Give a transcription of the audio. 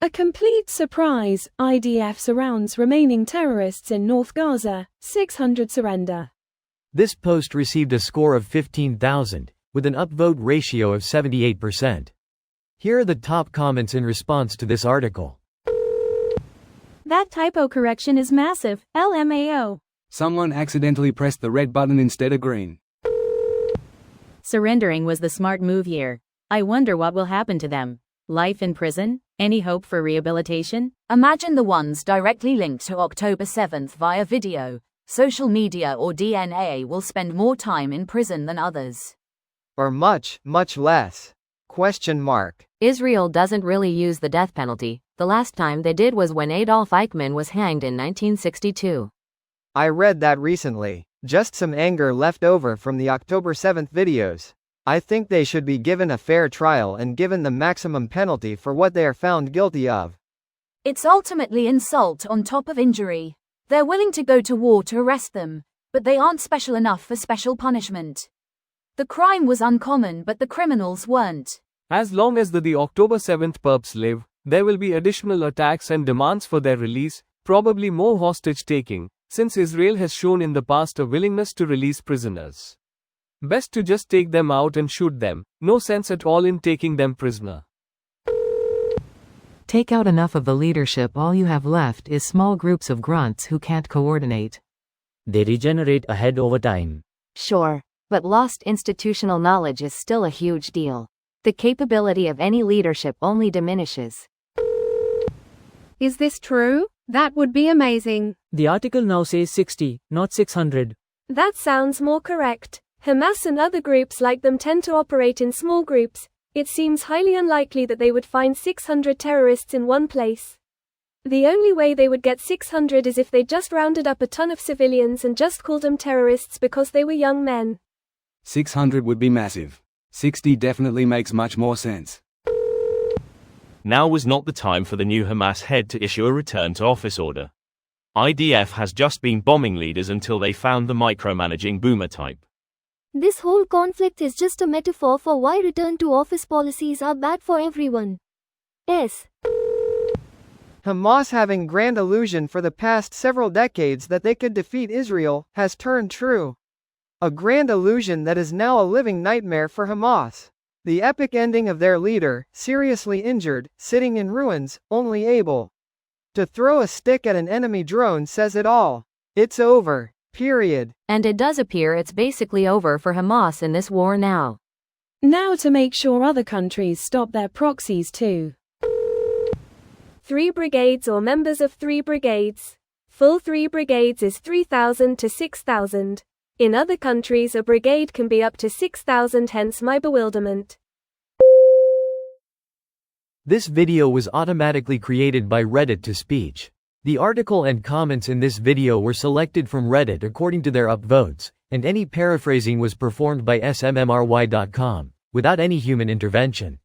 A complete surprise, IDF surrounds remaining terrorists in North Gaza, 600 surrender. This post received a score of 15,000, with an upvote ratio of 78%. Here are the top comments in response to this article. That typo correction is massive, LMAO. Someone accidentally pressed the red button instead of green. Surrendering was the smart move here. I wonder what will happen to them. Life in prison? Any hope for rehabilitation? Imagine the ones directly linked to October 7th via video, social media or DNA will spend more time in prison than others. Or much, much less. ? Israel doesn't really use the death penalty. The last time they did was when Adolf Eichmann was hanged in 1962. I read that recently. Just some anger left over from the October 7th videos. I think they should be given a fair trial and given the maximum penalty for what they are found guilty of. It's ultimately insult on top of injury. They're willing to go to war to arrest them, but they aren't special enough for special punishment. The crime was uncommon, but the criminals weren't. As long as the October 7th perps live, there will be additional attacks and demands for their release, probably more hostage-taking, since Israel has shown in the past a willingness to release prisoners. Best to just take them out and shoot them, no sense at all in taking them prisoner. Take out enough of the leadership, all you have left is small groups of grunts who can't coordinate. They regenerate ahead over time. Sure, but lost institutional knowledge is still a huge deal. The capability of any leadership only diminishes. Is this true? That would be amazing. The article now says 60, not 600. That sounds more correct. Hamas and other groups like them tend to operate in small groups. It seems highly unlikely that they would find 600 terrorists in one place. The only way they would get 600 is if they just rounded up a ton of civilians and just called them terrorists because they were young men. 600 would be massive. 60 definitely makes much more sense. Now was not the time for the new Hamas head to issue a return to office order. IDF has just been bombing leaders until they found the micromanaging boomer type. This whole conflict is just a metaphor for why return to office policies are bad for everyone. Yes. Hamas, having grand illusion for the past several decades that they could defeat Israel, has turned true. A grand illusion that is now a living nightmare for Hamas. The epic ending of their leader, seriously injured, sitting in ruins, only able to throw a stick at an enemy drone, says it all. It's over. Period. And it does appear it's basically over for Hamas in this war now. Now to make sure other countries stop their proxies too. 3 brigades or members of 3 brigades. Full 3 brigades is 3,000 to 6,000. In other countries a brigade can be up to 6,000, hence my bewilderment. This video was automatically created by Reddit to speech. The article and comments in this video were selected from Reddit according to their upvotes, and any paraphrasing was performed by smmry.com, without any human intervention.